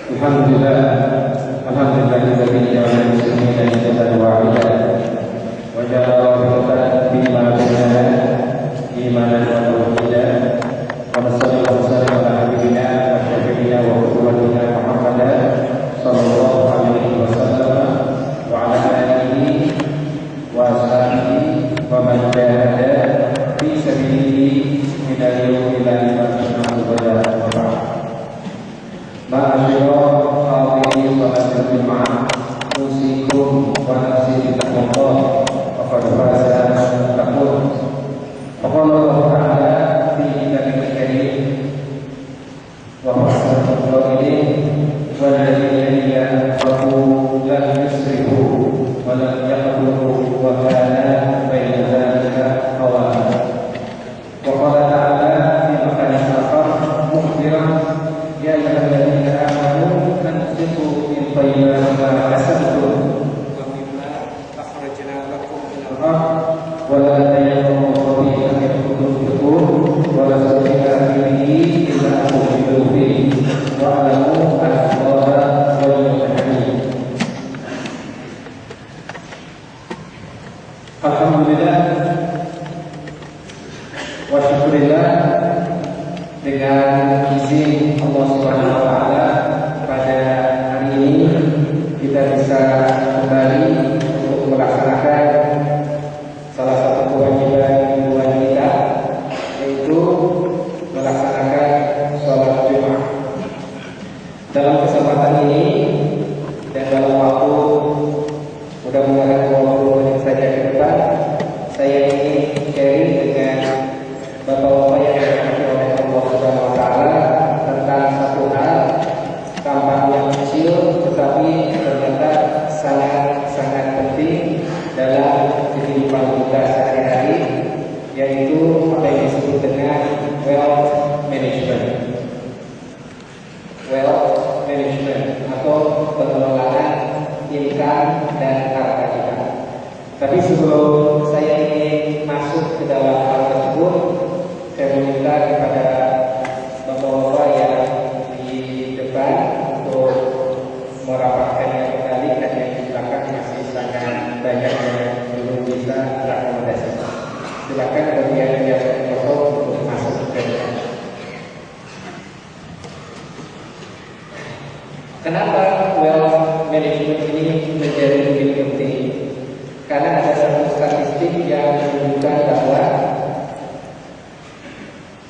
Alhamdulillah, alhamdulillahilladzi ja'ala al-muslimina ummatan wahidatan wa ja'ala rahmatan fima bainana imanan wa tauhidan wa sallallahu wasallam ala habibina wa syafiina wa qudwatina Muhammadan sallallahu alaihi wasallam wa ala alihi wa ashabihi wa man jahada fi sabilihi min al-yawmi ila al-qiyamah wa ba'd. Ma'asyiral hadirin salat Jumat, usikum wa nafsi bittaqwa faqad faza muttaqun. Qala Allah Ta'ala fi kitabihil karim wa fasala qailin walladzina yaqulu lam yusrifu wa lam yaqulu wa kana baina dzalika qawama. Wa qala Ta'ala fi maqamin akhar mukhbiran ya ayyuhalladzina amanu anfiqu min thayyibati ma kasabtum wa mimma akhrajna lakum minal ardh wa la tayammamu khabithan minhu tunfiqun wa la tushriku bihi illa tu'minu bihi wa alamu anna Allaha ghaniyyun hamid. Alhamdulillah wa syukurillah, dengan izin Allah Subhanahu wa taala pada hari ini kita bisa kembali untuk melaksanakan salah satu kewajiban kita, yaitu melaksanakan sholat Jumat. Dalam kesempatan ini dan dalam waktu mudah-mudahan 20 menit saja ke depan, saya ingin sharing dengan Bapak-bapak yang dirahmati oleh Allah Subhanahu wa taala tentang satu hal tampaknya kecil tetapi ternyata sangat penting dalam kehidupan kita sehari-hari, yaitu apa yang disebut dengan wealth management. Wealth management atau pengelolaan income dan harta kita. Tapi sebelum saya ingin masuk ke dalam hal tersebut, saya meminta kepada bapak-bapak yang di depan untuk merapatkannya kembali, karena yang di belakang masih sangat banyak yang belum bisa terakomodasi. Silakan bagian yang kosong untuk masuk ke dalam. Kenapa wealth management ini menjadi begitu penting? Karena ada satu statistik yang menunjukkan bahwa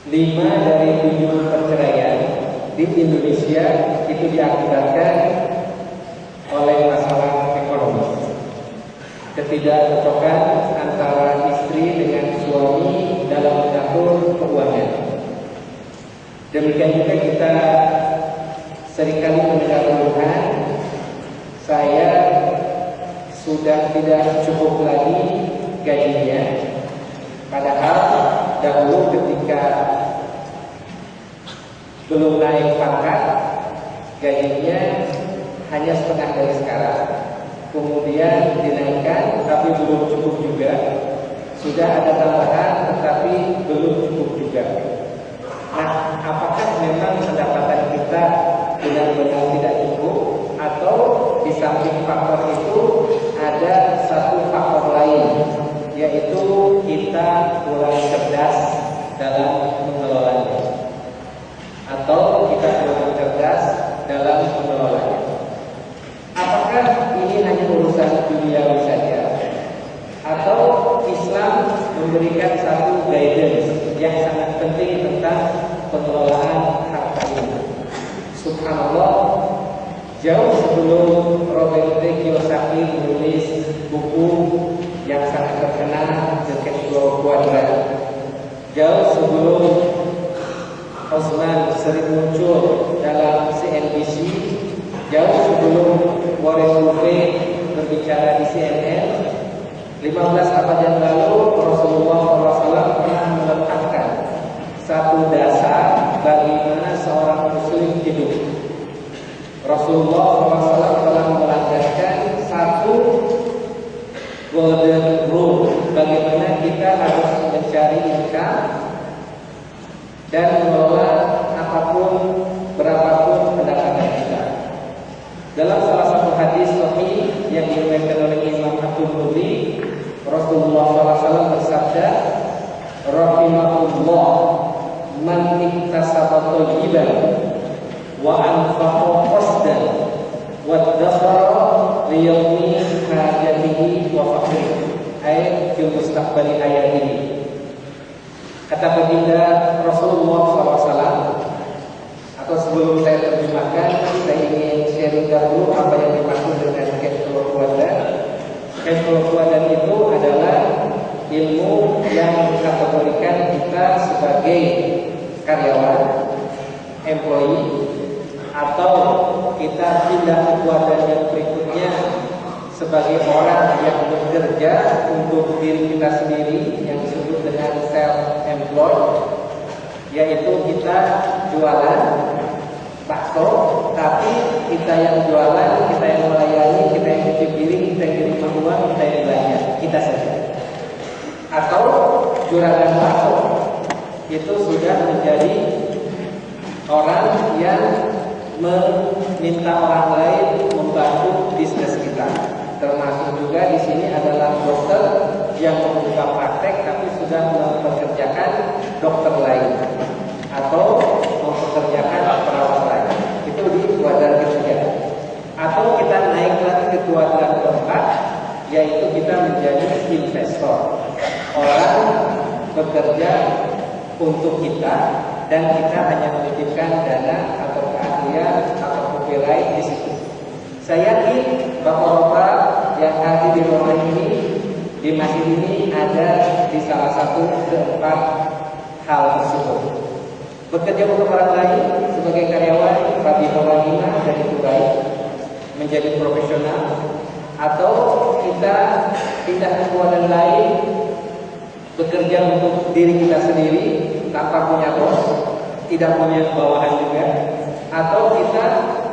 5 dari 7 perceraian di Indonesia itu diakibatkan oleh masalah ekonomi, ketidakcocokan antara istri dengan suami dalam mengatur keuangan. Demikian juga kita seringkali mendengar keluhan, saya sudah tidak cukup lagi gajinya, padahal dahulu ketika belum naik pangkat gajinya hanya setengah dari sekarang, kemudian dinaikkan tapi belum cukup juga, sudah ada tambahan tetapi belum cukup juga. Nah, apakah memang pendapatan kita benar-benar tidak cukup, atau di samping faktor itu ada satu faktor lain, yaitu kita kurang cerdas dalam mengelolanya, atau kita kurang cerdas dalam mengelolanya. Apakah ini hanya urusan duniawi saja, atau Islam memberikan satu guidance yang sangat penting tentang pengelolaan harta ini? Subhanallah, jauh sebelum Robert Kiyosaki menulis buku yang sangat terkenal The Cash Flow Quadrant, jauh sebelum Osman sering muncul dalam CNBC, jauh sebelum Warren Buffett berbicara di CNN, 15 abad yang lalu Rasulullah SAW pernah meletakkan satu dasar bagaimana seorang muslim hidup. Rasulullah SAW telah melancarkan satu golden rule bagaimana kita harus mencari income dan mengelola apapun berapapun pendapatan kita. thayyiban wa anfaqa qasdan wa dakhara li yawmi hajatihi wa faqrihi ay fil mustaqbali hayatihi. Kata baginda Rasulullah SAW, atau sebelum saya terjemahkan, saya ingin sharing dahulu apa yang dimaksud dengan kaifiyatul qawadan. Kaifiyatul qawadan itu adalah ilmu yang mengkategorikan kita sebagai karyawan, employee, atau kita pindah ke qawadan yang berikutnya sebagai orang yang bekerja untuk diri kita sendiri, yang disebut dengan self-employed, yaitu kita jualan bakso, tapi kita yang jualan, kita yang melayani, kita yang cuci piring, kita yang terima uang, kita yang belanja, kita saja. Atau juragan bakso itu sudah menjadi orang yang meminta orang lain membantu bisnis kita. Termasuk juga di sini adalah dokter yang membuka praktek tapi sudah mempekerjakan dokter lain atau mempekerjakan perawat lain. Itu di kuadran ketiga. Atau kita naik lagi ke kuadran keempat, yaitu kita menjadi investor. Orang bekerja untuk kita dan kita hanya menitipkan dana atau keahlian atau copyright di situ. Saya yakin bapak-bapak yang hadir di ruangan ini, di masjid ini ada di salah satu keempat hal tersebut. Bekerja untuk orang lain sebagai karyawan, Rabi Hawalina dan itu baik, menjadi profesional, atau kita pindah ke kuadran lain, bekerja untuk diri kita sendiri tanpa punya bos, tidak punya bawahan juga, atau kita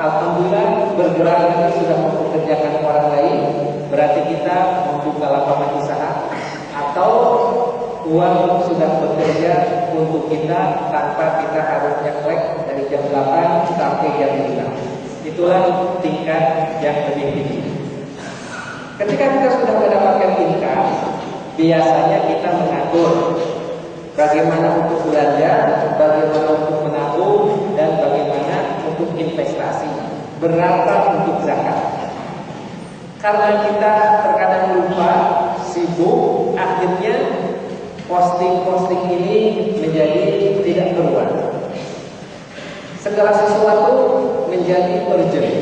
alhamdulillah bergerak ini sudah mempekerjakan orang lain, berarti kita membuka lapangan usaha, atau uang sudah bekerja untuk kita tanpa kita harus nyeklek dari jam 8 sampai jam 5. Itulah tingkat yang lebih tinggi. Ketika kita sudah mendapatkan tingkat, biasanya kita mengatur bagaimana untuk belanja, bagaimana untuk menabung, dan bagaimana untuk investasi. Berapa untuk zakat. Karena kita terkadang lupa, sibuk, akhirnya posting-posting ini menjadi tidak keluar. Segala sesuatu menjadi urgent.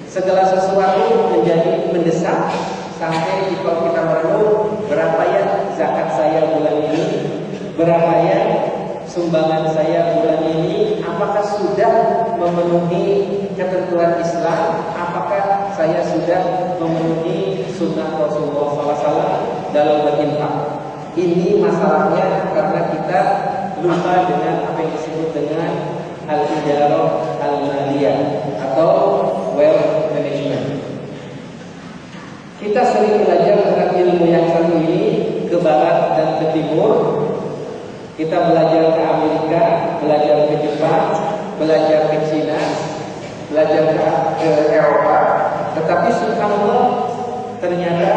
Segala sesuatu menjadi mendesak. Sampai kalau kita merenung, berapa ya zakat saya bulan ini, berapa ya sumbangan saya bulan ini, apakah sudah memenuhi ketentuan Islam, apakah saya sudah memenuhi sunnah Rasulullah SAW dalam berinfak. Ini masalahnya karena kita lupa dengan apa yang disebut dengan al-ijarah al-maliyah atau wealth management. Kita sering belajar tentang ilmu yang satu ini ke barat dan ke timur. Kita belajar ke Amerika, belajar ke Jepang, belajar ke Cina, belajar ke Eropa. Tetapi subhanallah, ternyata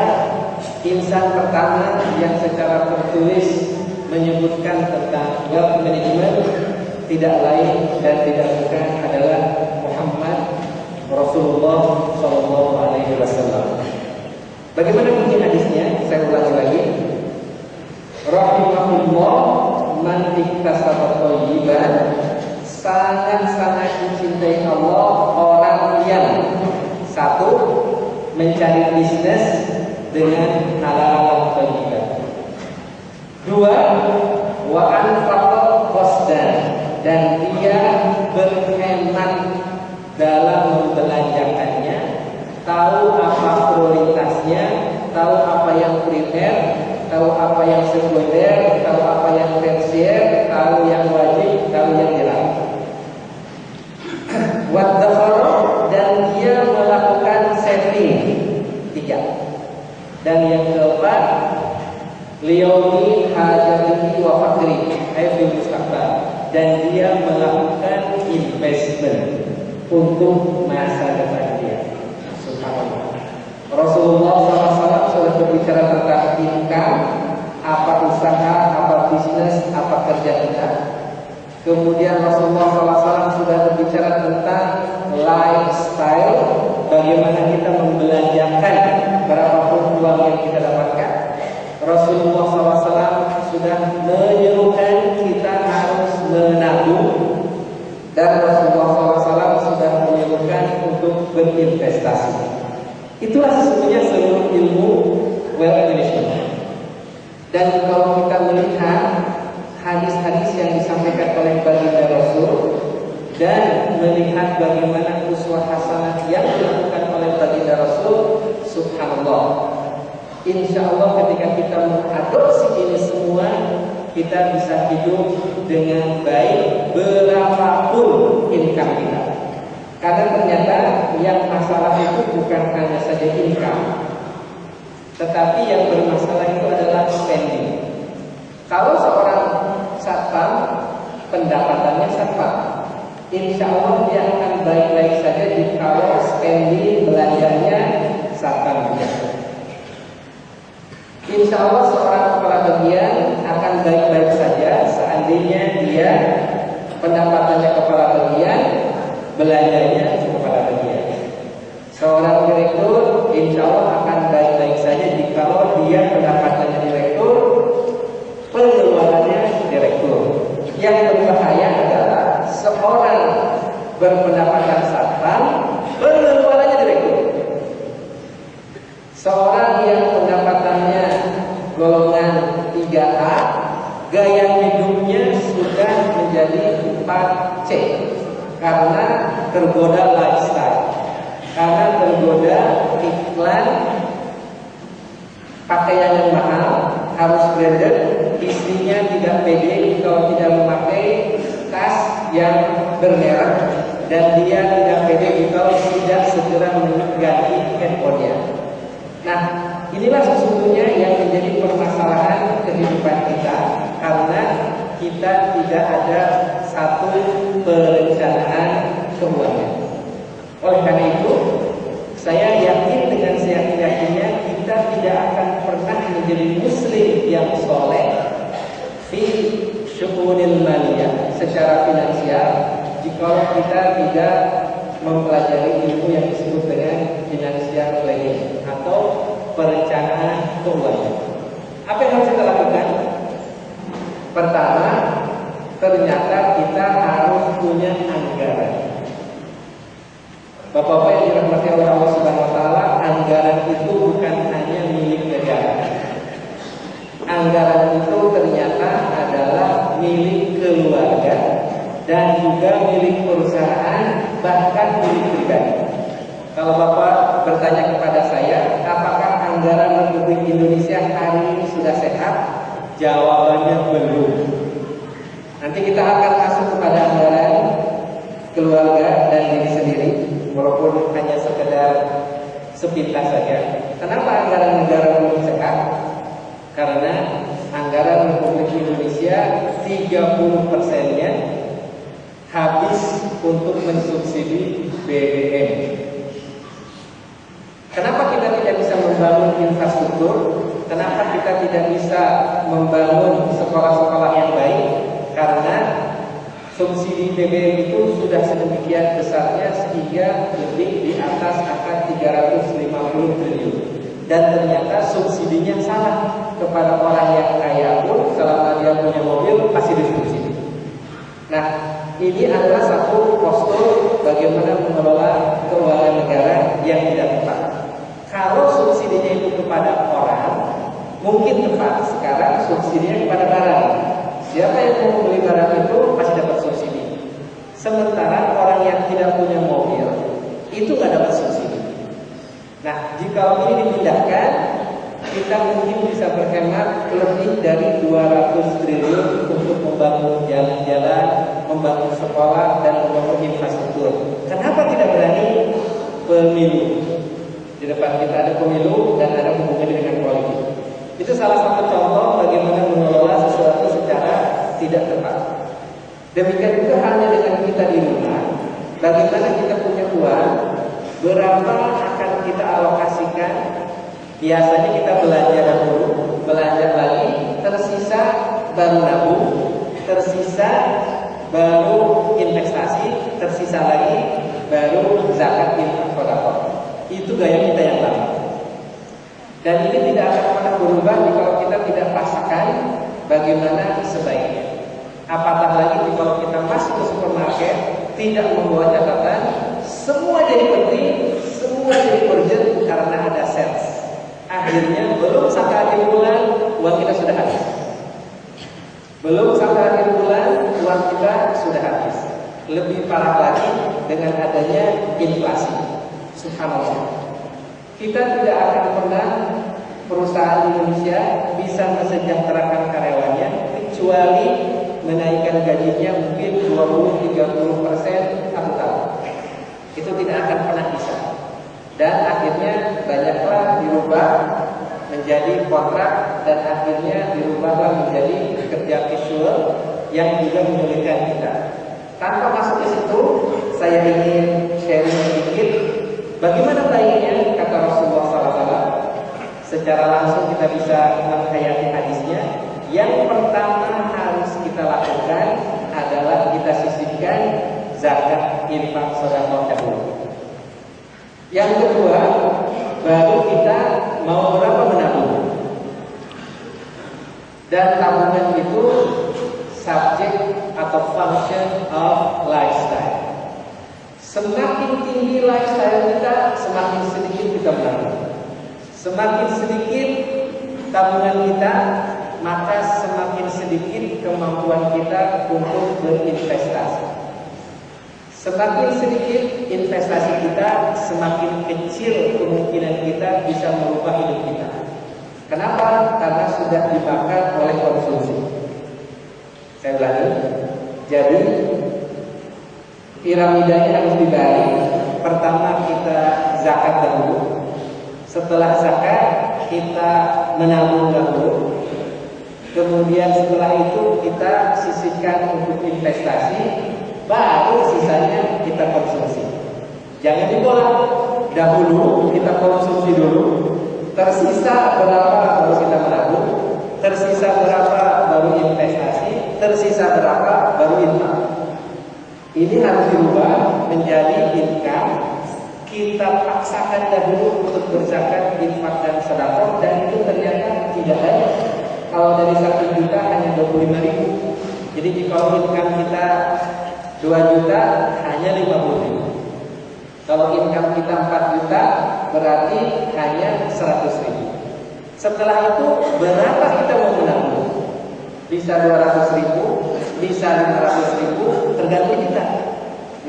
insan pertama yang secara tertulis menyebutkan tentang wealth management tidak lain dan tidak bukan adalah Muhammad Rasulullah SAW. Bagaimana bunyi hadisnya? Saya ulangi lagi. Rahimahullah man iktasaba thayyiban, sangat-sangat mencintai Allah orang yang satu, mencari bisnis dengan halal thayyiban. Dua, wa anfaqa qasdan, dan dia berhemat dalam membelanjakannya, tahu apa prioritasnya, tahu apa yang primer, tahu apa yang sekunder, tahu apa yang tersier, tahu yang wajib, tahu yang dilarang. Wadzakhara, dan dia melakukan saving. Tiga. Dan yang keempat, liyaumi hajatihi wa faqrihi, fil mustaqbal, dan dia melakukan investment untuk masa depan dia. Subhanallah. Rasulullah SAW sudah berbicara tentang income, apa usaha, apa bisnis, apa kerja kita. Kemudian Rasulullah SAW sudah berbicara tentang lifestyle, bagaimana kita membelanjakan berapapun uang yang kita dapatkan. Rasulullah SAW sudah menyerukan kita harus menabung, dan Rasulullah SAW sudah menyerukan untuk berinvestasi. Itulah sesungguhnya seluruh ilmu wealth management. Dan kalau kita melihat hadis-hadis yang disampaikan oleh baginda Rasul dan melihat bagaimana uswah hasanah yang dilakukan oleh baginda Rasul, subhanallah, insya Allah ketika kita mengadopsi ini semua, kita bisa hidup dengan baik berapapun income kita. Karena ternyata yang masalah itu bukan hanya saja income, tetapi yang bermasalah itu adalah spending. Kalau seorang satpam pendapatannya satpam, insya Allah dia akan baik-baik saja jika spending belanjanya satpam juga. Insya Allah seorang kepala bagian akan baik-baik saja seandainya dia pendapatannya kepala bagian, belanjanya kepala bagian. Seorang direktur insya Allah akan baik-baik saja jika dia pendapatannya direktur, pengeluarannya direktur. Yang berbahaya adalah seorang berpendapatan satpam, pengeluarannya direktur. Seorang yang pendapatannya golongan 3A, gaya hidupnya sudah menjadi 4C karena tergoda lifestyle, karena tergoda iklan pakaian yang mahal, harus branded. Istrinya tidak pede kalau tidak memakai tas yang bermerek, dan dia tidak pede kalau tidak segera mengganti handphonenya. Nah, inilah sesungguhnya yang menjadi permasalahan kehidupan kita, karena kita tidak ada satu perencanaan keuangan. Oleh karena itu, saya yakin dengan seyakin-yakinnya kita tidak akan pernah menjadi muslim yang soleh fi syu'unil maliyah, secara finansial, jika kita tidak mempelajari ilmu yang disebut dengan financial planning atau perencanaan keuangan. Apa yang harus kita lakukan? Pertama, ternyata kita harus punya anggaran. Bapak-bapak yang dirahmati oleh Allah Subhanahu wa taala, anggaran itu bukan hanya milik negara. Anggaran itu ternyata adalah milik keluarga dan juga milik perusahaan, bahkan milik pribadi. Kalau Bapak bertanya kepada saya, apakah anggaran Republik Indonesia hari ini sudah sehat? Jawabannya belum. Nanti kita akan masuk kepada anggaran keluarga dan diri sendiri, walaupun hanya sekedar sepintas saja. Kenapa anggaran negara belum sehat? Karena anggaran Republik Indonesia 30%-nya habis untuk mensubsidi BBM. Kenapa kita tidak bisa membangun infrastruktur? Kenapa kita tidak bisa membangun sekolah-sekolah yang baik? Karena subsidi BBM itu sudah sedemikian besarnya sehingga lebih di atas angka 350 triliun. Dan ternyata subsidinya salah. Kepada orang yang kaya pun selama dia punya mobil pasti disubsidi. Nah, ini adalah satu postur bagaimana mengelola keuangan negara yang tidak tepat. Kalau subsidinya itu kepada orang, mungkin tepat. Sekarang subsidinya kepada barang. Siapa yang mau membeli barang itu pasti dapat subsidi. Sementara orang yang tidak punya mobil itu nggak dapat subsidi. Nah, jika ini dipindahkan, kita mungkin bisa berhemat lebih dari 200 triliun untuk membangun jalan-jalan, membangun sekolah, dan membangun infrastruktur. Kenapa tidak berani pemilu? Di depan kita ada pemilu dan ada hubungannya dengan politik. Itu salah satu contoh bagaimana mengelola sesuatu secara tidak tepat. Demikian juga halnya dengan kita di rumah. Bagaimana kita punya uang, berapa akan kita alokasikan? Biasanya kita belanja dahulu, belanja lagi, tersisa baru nabung, tersisa baru investasi, tersisa lagi, baru zakat infak sedekah. Itu gaya kita yang lama. Dan ini tidak akan pernah berubah kalau kita tidak paksakan bagaimana sebaiknya. Apatah lagi kalau kita masuk ke supermarket tidak membawa catatan, semua jadi penting, semua jadi urgent karena ada sales. Akhirnya belum sampai akhir bulan uang kita sudah habis. Belum sampai akhir bulan uang kita sudah habis. Lebih parah lagi dengan adanya inflasi. Subhanallah. Kita tidak akan pernah perusahaan Indonesia bisa mensejahterakan karyawannya kecuali menaikkan gajinya mungkin 20-30% satu tahun. Itu tidak akan pernah bisa. Dan akhirnya banyaklah dirubah menjadi kontrak dan akhirnya dirubahlah menjadi kerja casual yang juga menyulitkan kita. Tanpa masuk ke situ, saya ingin sharing sedikit bagaimana baiknya kata Rasulullah SAW. Secara langsung kita bisa menghayati hadisnya. Yang pertama harus kita lakukan adalah kita sisihkan zakat infak sedekah dahulu. Yang kedua, baru kita mau berapa menabung. Dan tabungan itu subjek atau function of lifestyle. Semakin tinggi lifestyle kita, semakin sedikit kita menabung. Semakin sedikit tabungan kita, maka semakin sedikit kemampuan kita untuk berinvestasi. Semakin sedikit investasi kita, semakin kecil kemungkinan kita bisa merubah hidup kita. Kenapa? Karena sudah dimakan oleh konsumsi. Saya ulangi. Jadi piramidanya harus dibalik. Pertama kita zakat dahulu. Setelah zakat kita menabung dahulu. Kemudian setelah itu kita sisihkan untuk investasi, baru sisanya kita konsumsi. Jangan dibolak. Dahulu kita konsumsi dulu, tersisa berapa baru kita menabung, tersisa berapa baru investasi, tersisa berapa baru infak. Ini harus dirubah menjadi income. Kita paksakan dahulu untuk berzakat, infak dan sedekah, dan itu ternyata tidak banyak. Kalau dari 1 juta hanya 25.000. Jadi jika income kita 2 juta hanya 50.000. Kalau income kita 4 juta berarti hanya 100.000. Setelah itu berapa kita mau menabung? Bisa 200.000, bisa 500.000, tergantung kita.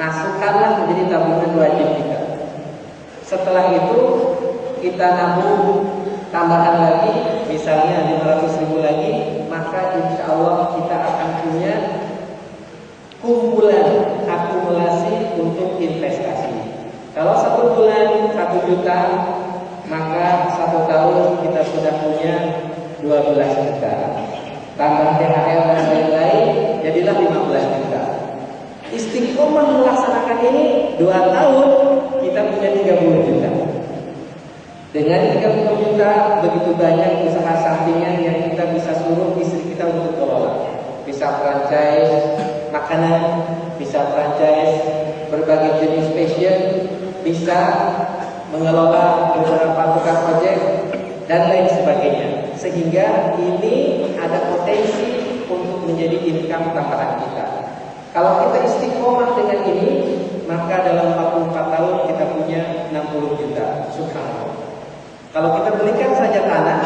Masukkanlah menjadi tabungan wajib kita. Setelah itu kita nabung tambahan lagi, misalnya 500.000 lagi, maka insya Allah kita akan punya kumpulan akumulasi untuk investasi. Kalau 1 bulan 1 juta, maka 1 tahun kita sudah punya 12 juta. Tambah THR dan lain-lain, jadilah 15 juta. Istiqomah melaksanakan ini 2 tahun, kita punya 30 juta. Dengan 30 juta, begitu banyak usaha sampingan yang kita bisa suruh istri kita untuk kelola. Bisa franchise makanan, bisa franchise berbagai jenis fashion, bisa mengelola beberapa tukang ojek dan lain sebagainya. Sehingga ini ada potensi untuk menjadi income tambahan kita. Kalau kita istiqomah dengan ini, maka dalam 44 tahun kita punya 60 juta. Subhanallah. Kalau kita belikan saja tanah,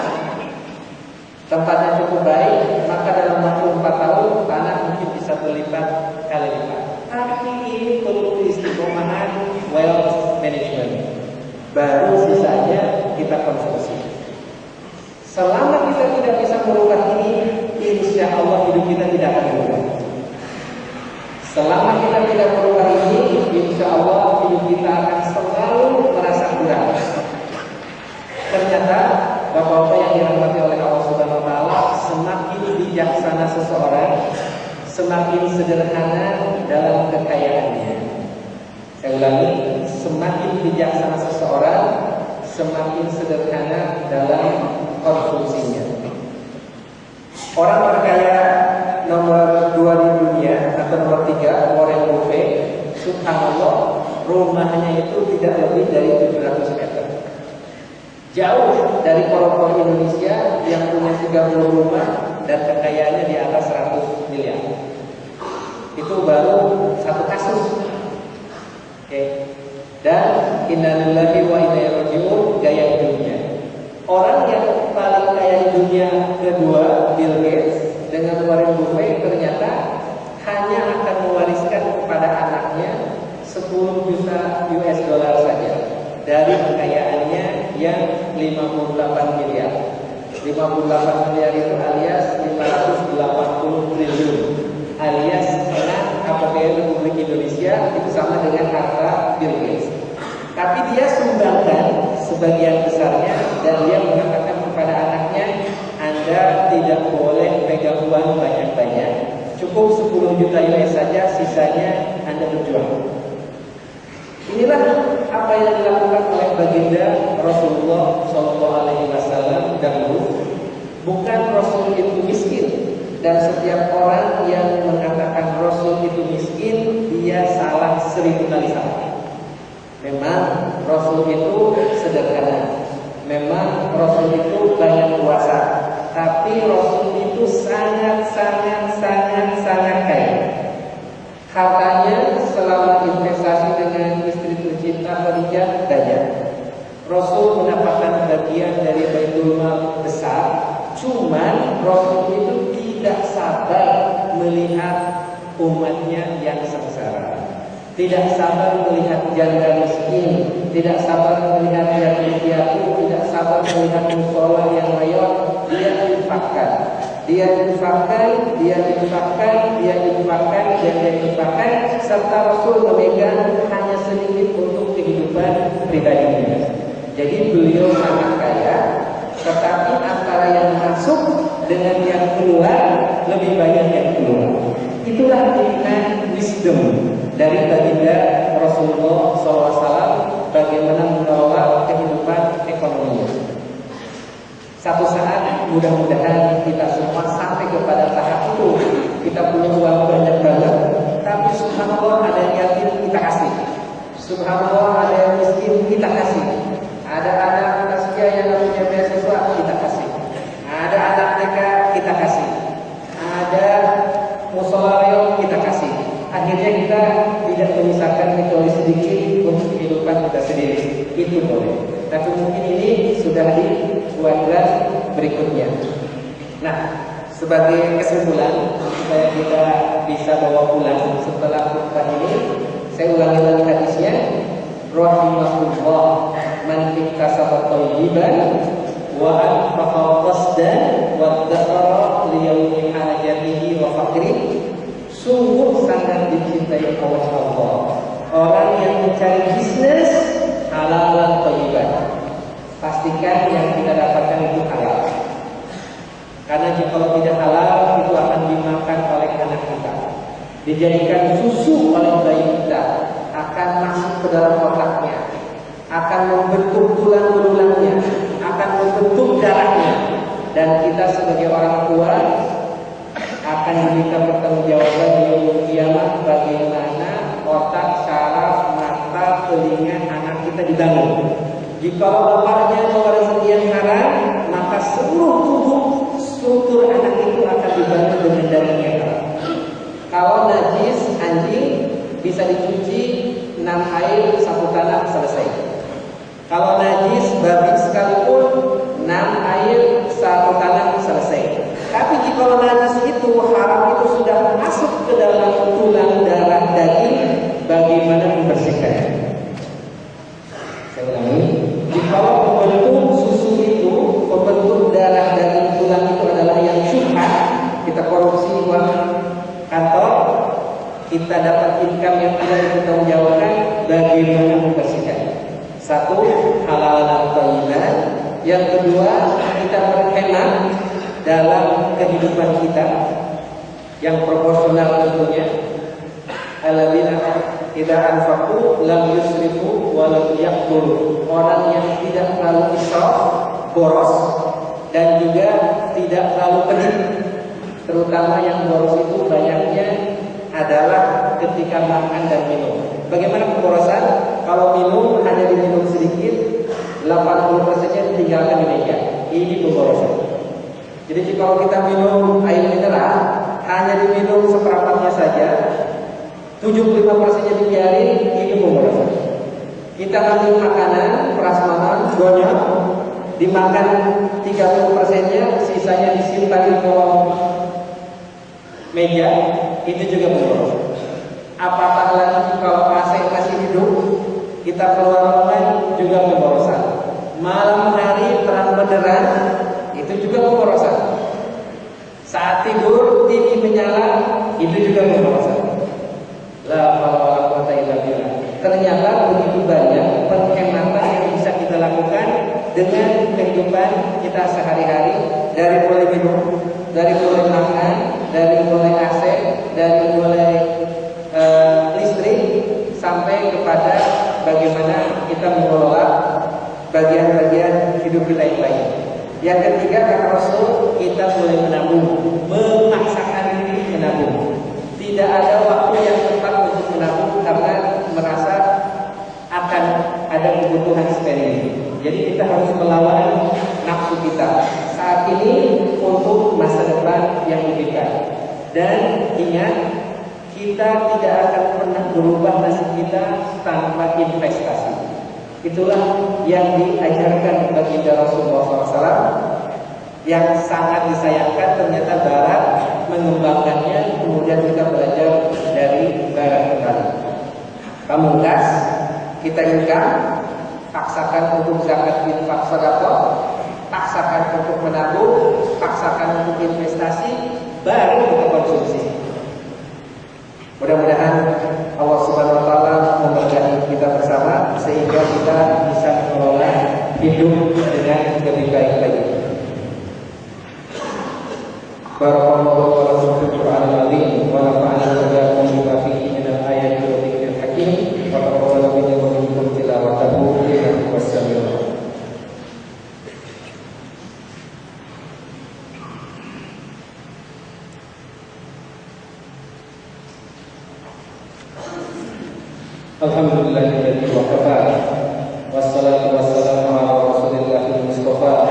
tempatnya cukup baik, maka dalam waktu 4 tahun tanah mungkin bisa berlipat kali lipat. Tapi ini perlu istiqomahan wealth management. Baru sisanya kita konsumsi. Selama kita tidak bisa merubah ini, insya Allah hidup kita tidak akan berubah. Selama kita tidak merubah ini, insya Allah hidup kita akan selalu merasa kurang. Ternyata Bapak-bapak yang dirahmati oleh Allah Subhanahu wa taala, semakin bijaksana seseorang, semakin sederhana dalam kekayaannya. Saya ulangi, semakin bijaksana seseorang, semakin sederhana dalam konsumsinya. Orang terkaya nomor 2 di dunia atau nomor 3 subhanallah, rumahnya itu tidak lebih dari 700 meter. Jauh dari koruptor Indonesia yang punya 30 rumah dan kekayaannya di atas 100 miliar. Itu baru satu kasus. Oke. Dan innalillahi wa inna ilaihi raji'un, gaya hidupnya. Orang yang paling kaya di dunia kedua, Bill Gates, dengan Warren Buffett, ternyata hanya akan mewariskan kepada anaknya 10 juta US dollar saja dari kekayaannya yang 58 miliar. 58 miliar itu alias 580 triliun, alias setengah APBN Republik Indonesia, itu sama dengan harta Bill Gates. Tapi dia sumbangkan sebagian besarnya, dan dia mengatakan kepada anaknya, Anda tidak boleh pegang uang banyak-banyak, cukup 10 juta US saja, sisanya Anda berjuang. Inilah apa yang dilakukan oleh baginda Rasulullah SAW dahulu. Bukan Rasul itu miskin, dan setiap orang yang mengatakan Rasul itu miskin, dia salah 1000 kali salah. Memang Rasul itu sederhana, memang Rasul itu banyak kuasa, tapi Rasul itu sangat kaya. Hartanya selama investasi dengan istri tercinta Khadijah banyak. Rasul mendapatkan bagian dari Baitul Mal besar, cuman Rasul itu tidak sabar melihat umatnya yang sengsara. Tidak sabar melihat janda miskin, tidak sabar melihat yatim piatu, tidak sabar melihat musola yang mayor. Dia infakkan, serta Rasul memegang hanya sedikit untuk kehidupan pribadinya. Jadi beliau sangat kaya, tetapi antara yang masuk dengan yang keluar lebih banyak yang keluar. Itulah hikmah wisdom dari baginda Rasulullah SAW bagaimana mengelola kehidupan ekonominya. Satu saat mudah-mudahan kita semua sampai kepada tahap itu. Kita punya uang banyak banget, tapi subhanallah ada yang yatim kita kasih, subhanallah ada yang miskin kita kasih, ada anak taskia yang punya beasiswa kita kasih, ada anak TK kita kasih, ada musola kita kasih. Akhirnya kita tidak menyisakan kecuali sedikit untuk kehidupan kita sendiri. Itu boleh. Tapi mungkin ini sudah di kuadran berikutnya. Nah, sebagai kesimpulan supaya kita bisa bawa pulang setelah khutbah ini, saya ulangi lagi hadisnya. Rahimahullah man iktasaba thayyiban wa anfaqa qasdan wa dzakara li yawmi hajatihi wa faqrihi. Sungguh sangat dicintai oleh Allah orang yang mencari bisnis halal dan thayyiban. Pastikan yang kita dapatkan itu halal. Karena jika tidak halal, itu akan dimakan oleh anak kita. Dijadikan susu oleh bayi kita, akan masuk ke dalam otaknya, akan membentuk tulang belulangnya, akan membentuk darahnya, dan kita sebagai orang tua akan diminta pertanggungjawaban di yaumul kiamah bagaimana otak, saraf, mata, telinga anak kita dibangun. Jika bapaknya membawa rezeki yang haram, maka seluruh tubuh struktur anak itu akan dibangun dengan daging yang haram. Kalau najis anjing bisa dicuci 6 air 1 tanah selesai. Kalau najis babi sekalipun 6 air 1 tanah selesai. Tapi jika najis itu haram itu sudah masuk ke dalam tulang, darah, daging, bagaimana membersihkannya? Saya ulangi. Jika pembentuk susu itu, pembentuk darah daging tulang itu adalah yang syubhat, kita korupsi uang kantor, kita dapat income yang tidak dipertanggungjawabkan, bagaimana membersihkan? Satu, halal dan thayyiban. Yang kedua, kita berhemat dalam kehidupan kita yang proporsional tentunya. Alladzina idza anfaqu lam yusrifu wa lam yaqtur. Orang yang tidak terlalu israf, boros, dan juga tidak terlalu pelit. Terutama yang boros itu banyaknya adalah ketika makan dan minum. Bagaimana pemborosan? Kalau minum hanya diminum sedikit, 80%-nya ditinggalkan di meja. Ini pemborosan. Jadi kalau kita minum air mineral, hanya diminum seperempatnya saja, 75%-nya dibiarin, ini pemborosan. Kita ambil makanan, prasmanan, gonyol, dimakan 30%-nya, sisanya disimpan di kolong meja, itu juga pemborosan. Apakah lagi kalau AC masih hidup, kita keluar rumah juga pemborosan. Malam hari terang benderang, itu juga pemborosan. Saat tidur TV menyala, itu juga pemborosan. La haula wala quwwata illa billah. Ternyata begitu banyak penghematan yang bisa kita lakukan dengan kehidupan kita sehari-hari, dari mulai minum, dari mulai makan, dari mulai AC, dari mulai listrik, sampai kepada bagaimana kita mengelola bagian-bagian hidup kita yang lain. Yang ketiga, kata Rasul, kita mulai menabung, memaksakan diri menabung. Tidak ada waktu yang tepat untuk menabung karena merasa akan ada kebutuhan spending. Jadi kita harus melawan nafsu kita saat ini untuk masa depan yang lebih baik. Dan ingat, kita tidak akan pernah berubah nasib kita tanpa investasi. Itulah yang diajarkan baginda Rasulullah SAW, yang sangat disayangkan ternyata Barat mengembangkannya, kemudian kita belajar dari Barat kembali. Pamungkas, kita income, paksakan untuk zakat infak sedekah, paksakan untuk menabung, paksakan untuk investasi, baru kita konsumsi. Mudah-mudahan Allah Subhanahu wa taala memberkahi kita bersama sehingga kita bisa mengelola hidup dengan lebih baik lagi. Barakallahu wa lakum fil Qur'anil azim wa nafa'ana wa iyyakum bima fihi minal ayati wa dzikril hakim wa taqabbal minna wa minkum tilawatahu innahu was-sami'ul alim. Alhamdulillahilladzi wa kafa wassalatu wassalamu ala rasulillahil mustafa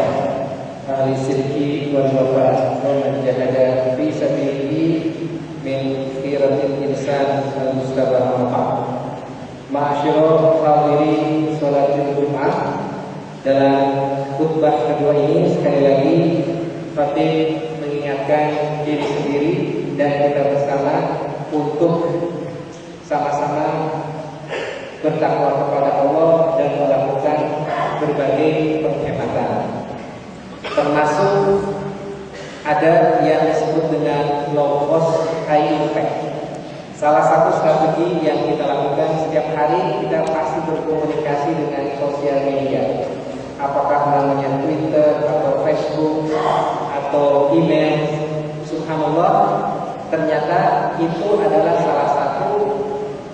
ahli sidqi wal wafa wa man jahada fi sabilihi min khiratil insan al mustafa ma'a. Ma'asyiral hadirin salatul Jumat, dalam khutbah kedua ini sekali lagi Fatih mengingatkan diri sendiri dan kita bersama untuk sama-sama bertakwa kepada Allah dan melakukan berbagai penghematan, termasuk ada yang disebut dengan low cost high impact. Salah satu strategi yang kita lakukan setiap hari, kita pasti berkomunikasi dengan sosial media, apakah namanya Twitter atau Facebook atau email. Subhanallah, ternyata itu adalah salah satu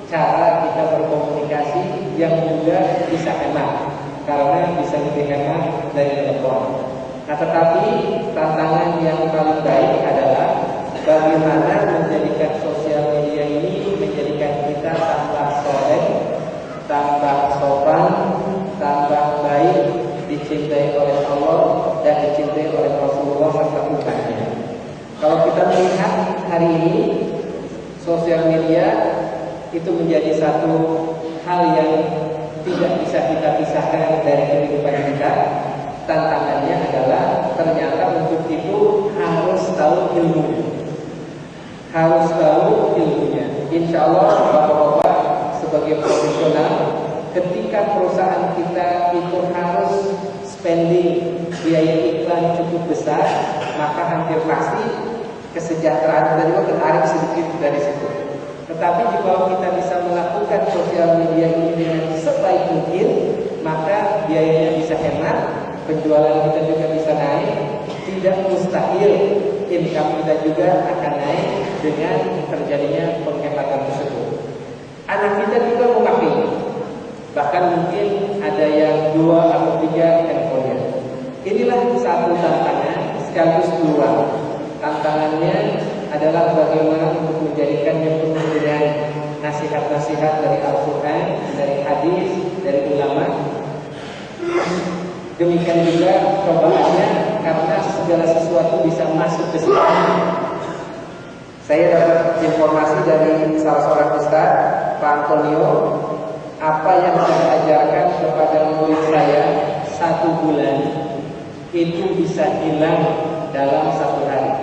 cara kita berkomunikasi yang juga bisa hemat, karena bisa lebih hemat dari telepon. Nah, tetapi tantangan yang paling baik adalah bagaimana menjadikan sosial media ini menjadikan kita tambah soleh, tambah sopan, tambah baik, dicintai oleh Allah dan dicintai oleh Rasulullah serta umatnya. Kalau kita melihat hari ini, sosial media itu menjadi satu hal yang tidak bisa kita pisahkan dari kehidupan kita. Tantangannya adalah ternyata untuk itu harus tahu ilmunya. Harus tahu ilmunya. Insya Allah Bapak-bapak sebagai profesional, ketika perusahaan kita itu harus spending biaya iklan cukup besar, maka hampir pasti kesejahteraan kita juga tertarik sedikit dari situ. Tetapi jika kita bisa melakukan sosial media ini dengan sebaik mungkin, maka biayanya bisa hemat, penjualan kita juga bisa naik. Tidak mustahil income kita juga akan naik dengan terjadinya penghematan tersebut. Anak kita juga memakai, bahkan mungkin ada yang 2 atau 3 handphonenya. Inilah satu tantangan sekaligus peluang. Tantangannya adalah bagaimana untuk menjadikannya penuh dengan nasihat-nasihat dari Al-Quran, dari hadis, dari ulama. Demikian juga cobaannya karena segala sesuatu bisa masuk ke situ. Saya dapat informasi dari salah seorang ustaz, Pak Antonio, apa yang saya ajarkan kepada murid saya 1 bulan itu bisa hilang dalam 1 hari.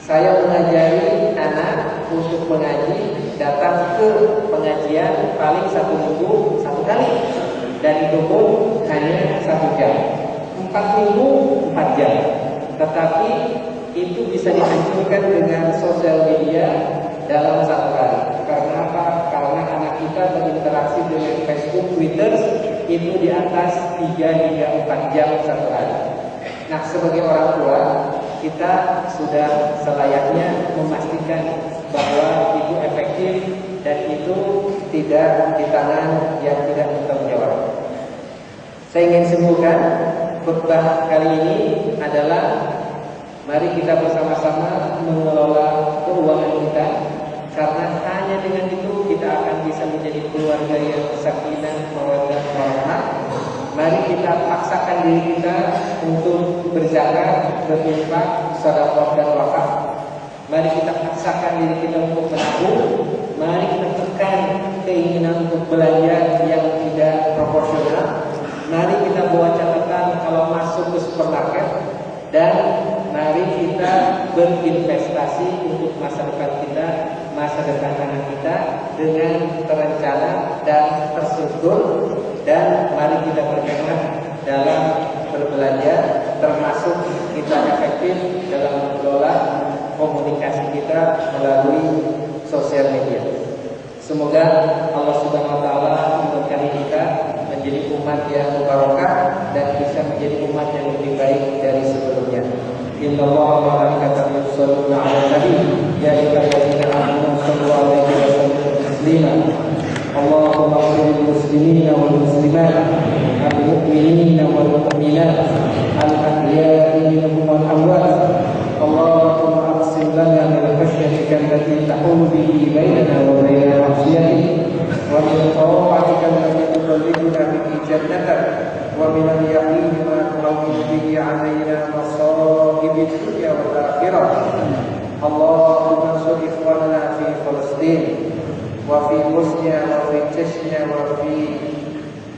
Saya mengajari anak untuk mengaji, datang ke pengajian paling 1 minggu 1 kali, dan itu pun hanya 1 jam. 4 minggu 4 jam. Tetapi itu bisa dihancurkan dengan sosial media dalam 1 hari. Karena apa? Karena anak kita berinteraksi dengan Facebook, Twitter itu di atas 3 hingga 4 jam 1 hari. Nah, sebagai orang tua, kita sudah selayaknya memastikan bahwa itu efektif dan itu tidak di tangan yang tidak bertanggung jawab. Saya ingin sebutkan khutbah kali ini adalah mari kita bersama-sama mengelola keuangan kita, karena hanya dengan itu kita akan bisa menjadi keluarga yang sakinah, mawaddah, warahmah. Mari kita paksakan diri kita untuk berzakat, berinfak, sedekah dan wakaf. Mari kita paksakan diri kita untuk menabung. Mari kita tekan keinginan untuk belanja yang tidak proporsional. Mari kita buat catatan kalau masuk ke supermarket, dan mari kita berinvestasi untuk masa depan kita, masa depan anak kita dengan terencana dan terstruktur. Dan mari kita berhemat dalam berbelanja, termasuk kita efektif dalam mengelola komunikasi kita melalui sosial media. Semoga Allah Subhanahu wa taala memberkahi kita menjadi umat yang barokah dan bisa menjadi umat yang lebih baik dari sebelumnya. Innallaha wa malaikatahu yusholluna 'alan nabi ya ayyuhalladzina amanu shallu 'alaihi wa sallimu taslima. Allahumma ighfir lil muslimina wal muslimat, al mu'minina wal mu'minat, al ahya'i minhum wal amwat. Allahumma aqsim lana min khashyatika allati tahulu bihi bainana wa baina ma'siyatik, wa min ta'atika allati tuballighuna bihi jannatak, wa min al-yaqini ma tuhawwinu bihi 'alaina masa'ib ad-dunya wal akhirah. Allahumma ansur ikhwanana fi Palestin, wa fi Bosnia, wa fi Chechnya, wa fi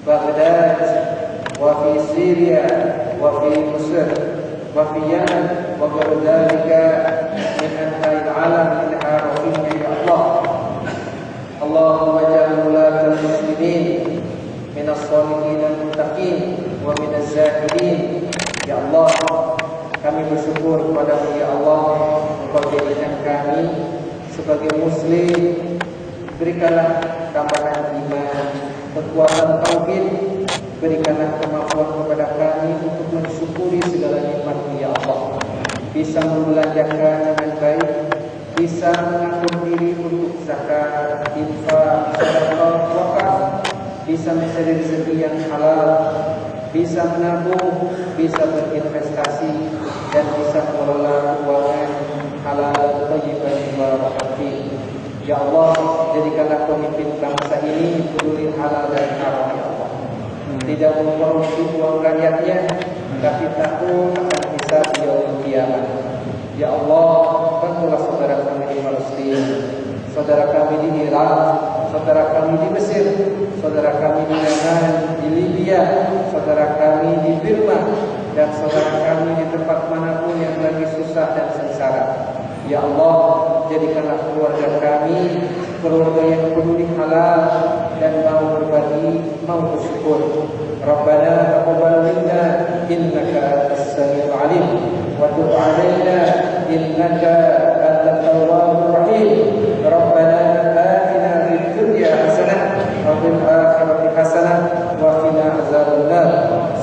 Baghdad, wa fi Syria, wa fi Mesir, wa fi Yaman, wa ghairu dzalika min anha'il 'alam minha wa fihi ya Allah. Allahumma ja'al wulatal muslimin min as-salihin al-muttaqin wa min az-zahidin. Ya Allah, kami bersyukur kepada-Mu ya Allah, Engkau jadikan kami sebagai muslim. Berikanlah tambahan iman, kekuatan tauhid. Berikanlah kemampuan kepada kami untuk mensyukuri segala nikmat-Mu ya Allah. Bisa membelanjakan dengan baik, bisa mengatur diri untuk zakat, infak, sedekah, wakaf, bisa mencari rezeki yang halal, bisa menabung, bisa berinvestasi, dan bisa mengelola keuangan halal, thayyiban, barakati. Ya Allah, jadikanlah pemimpin bangsa ini peduli halal dan haram ya Allah. Tidak memkorupsi uang rakyatnya, tapi takut akan hisab yaumul qiyamah. Ya Allah, bantulah saudara kami di Palestina, saudara kami di Irak, saudara kami di Mesir, saudara kami di Yaman, di Libya, saudara kami di Burma, dan saudara kami di tempat manapun yang lagi susah dan sengsara. Ya Allah, jadikanlah keluarga kami keluarga yang peduli halal dan mau berbagi, mau bersyukur. Rabbana taqabbal minna innaka antas samiul alim wa tub 'alaina innaka antat tawwabur rahim. Rabbana atina fid dunya hasanah wa fil akhirati hasanah wa qina azabannar.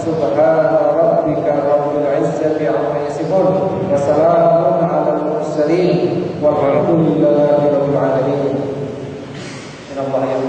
Subhana rabbika rabbil izzati 'amma yasifun wa salamun 'alal mursalin walhamdulillahi rabbil alamin. Allah yang